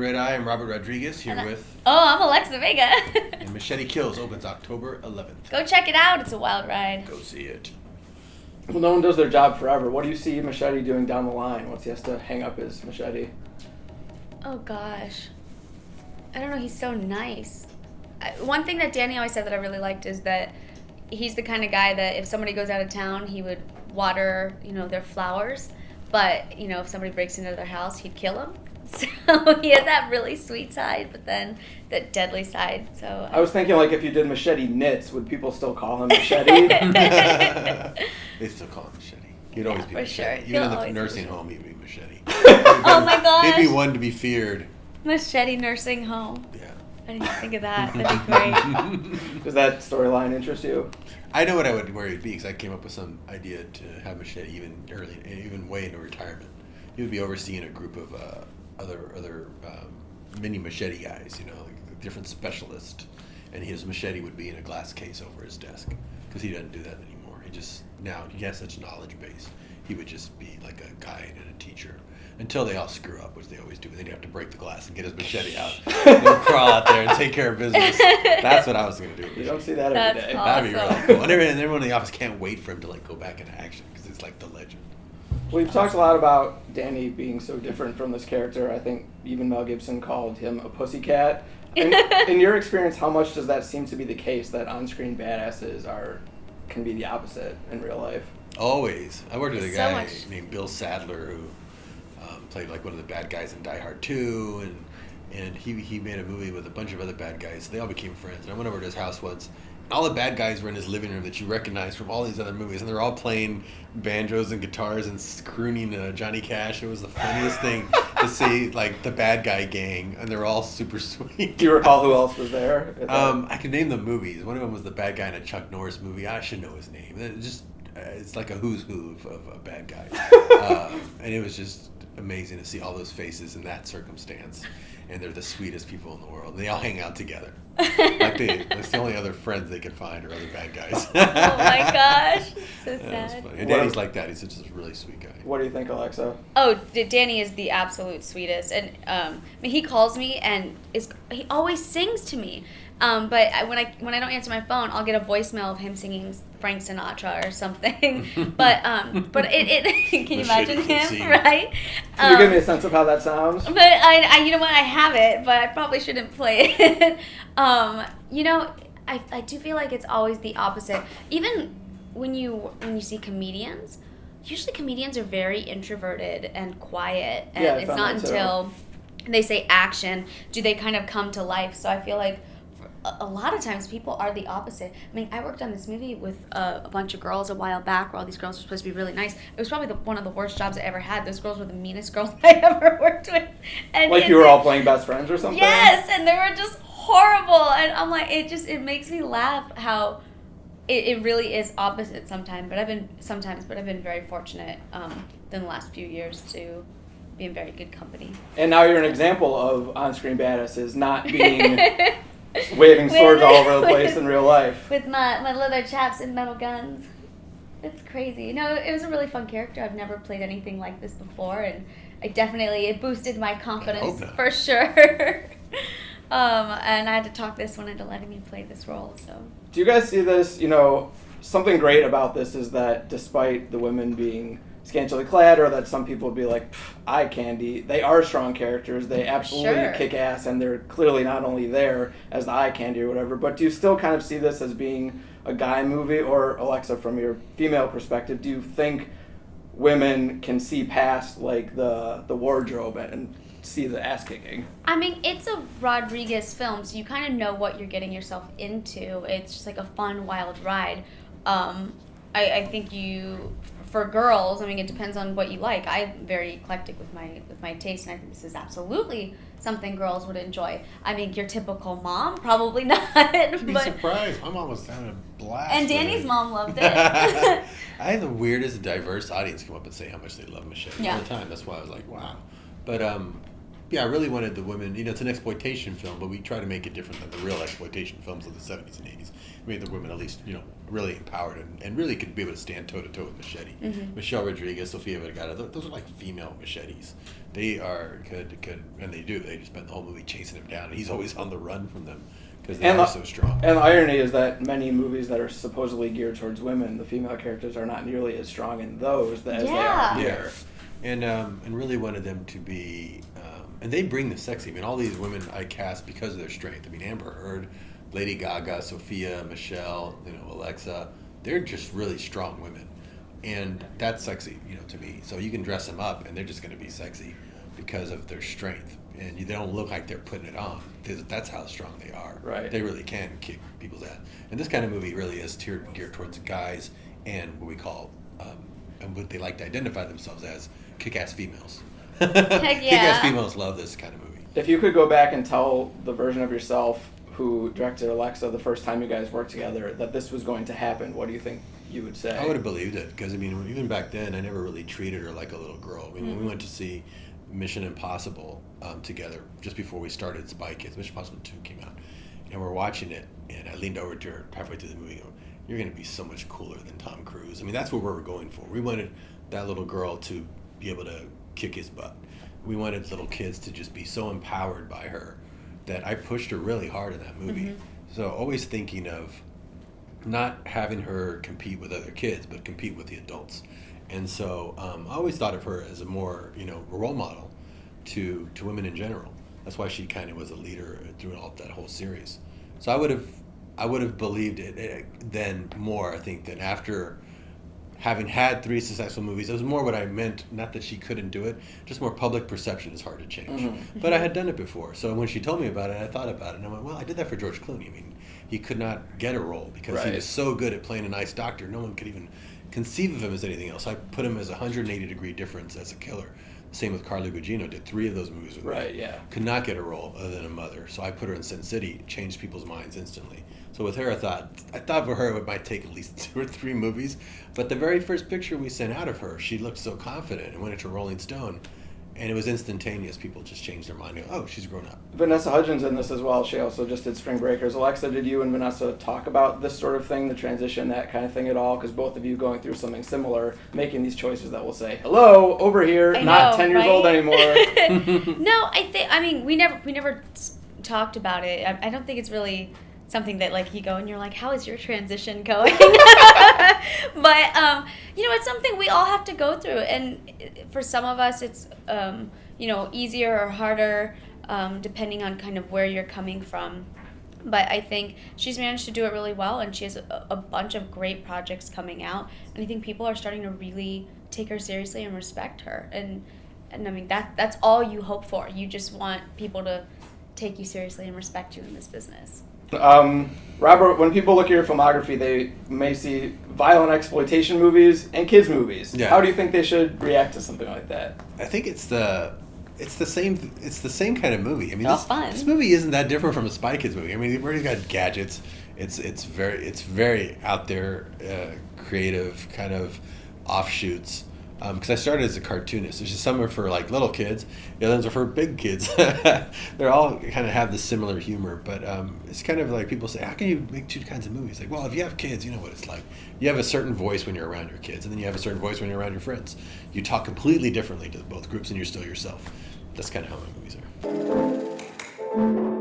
RedEye. I'm Robert Rodriguez here with... Oh, I'm Alexa Vega. And Machete Kills opens October 11th. Go check it out. It's a wild ride. Go see it. Well, no one does their job forever. What do you see Machete doing down the line once he has to hang up his machete? Oh, gosh. I don't know. He's so nice. One thing that Danny always said that I really liked is that he's the kind of guy that if somebody goes out of town, he would water, their flowers. But, if somebody breaks into their house, he'd kill them. So he has that really sweet side, but then the deadly side. So I was thinking, like, if you did Machete knits, would people still call him Machete? They still call him Machete. He'd always be for Machete. sure. Even He'll in the always nursing be home, he'd be Machete. Oh my gosh. He'd be one to be feared. Machete nursing home. Yeah. I didn't even think of that. That'd be great. Does that storyline interest you? I know where he'd be because I came up with some idea to have Machete even way into retirement. He would be overseeing a group of other mini Machete guys, like different specialists, and his machete would be in a glass case over his desk because he doesn't do that anymore. He has such knowledge base. He would just be like a guide and a teacher until they all screw up, which they always do. Then he'd have to break the glass and get his machete out and crawl out there and take care of business. That's what I was going to do. You don't see that every day. Awesome. That'd be really cool. And everyone in the office can't wait for him to go back into action because it's like the legend. We've talked a lot about Danny being so different from this character. I think even Mel Gibson called him a pussycat. In your experience, how much does that seem to be the case, that on-screen badasses can be the opposite in real life? Always. I worked with a guy much. named Bill Sadler who played like one of the bad guys in Die Hard 2, and he made a movie with a bunch of other bad guys. They all became friends. And I went over to his house once. All the bad guys were in his living room that you recognize from all these other movies, and they're all playing banjos and guitars and crooning Johnny Cash. It was the funniest thing to see, like the bad guy gang, and they're all super sweet. Do you recall who else was there? I can name the movies. One of them was the bad guy in a Chuck Norris movie. I should know his name. It's like a who's who of bad guys, and it was just amazing to see all those faces in that circumstance. And they're the sweetest people in the world. And they all hang out together. That's the only other friends they can find are other bad guys. Oh my gosh. So sad. That's funny. And Danny's like that. He's just a really sweet guy. What do you think, Alexa? Oh, Danny is the absolute sweetest. And he calls me and he always sings to me. But when I don't answer my phone, I'll get a voicemail of him singing Frank Sinatra or something. But it can you imagine him, right? Can you give me a sense of how that sounds? But I you know what, I have it, but I probably shouldn't play it. I do feel like it's always the opposite. Even when you see comedians, usually comedians are very introverted and quiet, and Yeah, it's not until they say action do they kind of come to life. So I feel like a lot of times people are the opposite. I mean, I worked on this movie with a bunch of girls a while back where all these girls were supposed to be really nice. It was probably one of the worst jobs I ever had. Those girls were the meanest girls I ever worked with. And like you were all playing best friends or something? Yes, and they were just horrible. And I'm like, it makes me laugh how it really is opposite sometimes. But I've been very fortunate in the last few years to be in very good company. And now you're an example of on-screen badasses not being... waving swords all over the place in real life. With my leather chaps and metal guns. It's crazy. No, it was a really fun character. I've never played anything like this before, and it boosted my confidence for sure. And I had to talk this one into letting me play this role. So. Do you guys see this? Something great about this is that despite the women being scantily clad, or that some people would be like eye candy, they are strong characters. They absolutely kick ass, and they're clearly not only there as the eye candy or whatever. But do you still kind of see this as being a guy movie? Or Alexa, from your female perspective, do you think women can see past like the wardrobe and see the ass kicking? I mean, it's a Rodriguez film, so you kind of know what you're getting yourself into. It's just like a fun, wild ride. I think for girls, I mean, it depends on what you like. I'm very eclectic with my taste, and I think this is absolutely something girls would enjoy. I mean, your typical mom, probably not. You'd be surprised. My mom was having a blast. And Danny's mom loved it. I had the weirdest diverse audience come up and say how much they love Machete all the time. That's why I was like, wow. But I really wanted the women, it's an exploitation film, but we try to make it different than the real exploitation films of the 70s and 80s. We made the women at least, really empowered and really could be able to stand toe-to-toe with Machete. Mm-hmm. Michelle Rodriguez, Sofia Vergara, those are like female machetes. They could, and they do. They just spend the whole movie chasing him down, and he's always on the run from them because they are so strong. And the irony is that many movies that are supposedly geared towards women, the female characters are not nearly as strong in those as they are here. And really wanted them to be, and they bring the sexy. I mean, all these women I cast because of their strength. I mean, Amber Heard, Lady Gaga, Sophia, Michelle, Alexa, they're just really strong women. And that's sexy, to me. So you can dress them up and they're just going to be sexy because of their strength. And they don't look like they're putting it on. That's how strong they are. Right. They really can kick people's ass. And this kind of movie really is geared towards guys and what we call, and what they like to identify themselves as, kick-ass females. Heck yeah. Kick-ass females love this kind of movie. If you could go back and tell the version of yourself who directed Alexa the first time you guys worked together that this was going to happen, what do you think you would say? I would have believed it because, even back then, I never really treated her like a little girl. When we went to see Mission Impossible together just before we started Spy Kids, Mission Impossible 2 came out, and we're watching it, and I leaned over to her halfway through the movie going, "You're going to be so much cooler than Tom Cruise." That's what we were going for. We wanted that little girl to be able to kick his butt. We wanted little kids to just be so empowered by her that I pushed her really hard in that movie. Mm-hmm. So always thinking of not having her compete with other kids, but compete with the adults. And so I always thought of her as a more, a role model to women in general. That's why she kind of was a leader throughout that whole series. So I would have believed it then more, I think, than after having had 3 successful movies. It was more what I meant, not that she couldn't do it, just more public perception is hard to change. Mm-hmm. But I had done it before. So when she told me about it, I thought about it, and I went, well, I did that for George Clooney. He could not get a role because he was so good at playing a nice doctor, no one could even conceive of him as anything else. I put him as a 180-degree difference as a killer. Same with Carla Gugino, did 3 of those movies with me. Could not get a role other than a mother. So I put her in Sin City, changed people's minds instantly. So with her, I thought for her it might take at least 2 or 3 movies. But the very first picture we sent out of her, she looked so confident and went into Rolling Stone. And it was instantaneous. People just changed their mind. Oh, she's grown up. Vanessa Hudgens in this as well. She also just did Spring Breakers. Alexa, did you and Vanessa talk about this sort of thing, the transition, that kind of thing at all? Because both of you going through something similar, making these choices that will say, hello, over here, not 10 years old anymore. No, we never talked about it. I don't think it's really something that you go and you're like, how is your transition going? But it's something we all have to go through, and for some of us it's easier or harder depending on kind of where you're coming from. But I think she's managed to do it really well, and she has a bunch of great projects coming out, and I think people are starting to really take her seriously and respect her, and that's all you hope for. You just want people to take you seriously and respect you in this business. Robert, when people look at your filmography, they may see violent exploitation movies and kids movies. Yeah. How do you think they should react to something like that? I think it's the same kind of movie. This movie isn't that different from a Spy Kids movie. They've already got gadgets. It's very out there, creative kind of offshoots. Because I started as a cartoonist. There's just some are for little kids, the others are for big kids. They're all kind of have this similar humor, but it's kind of like people say, how can you make 2 kinds of movies? Well, if you have kids, you know what it's like. You have a certain voice when you're around your kids, and then you have a certain voice when you're around your friends. You talk completely differently to both groups, and you're still yourself. That's kind of how my movies are.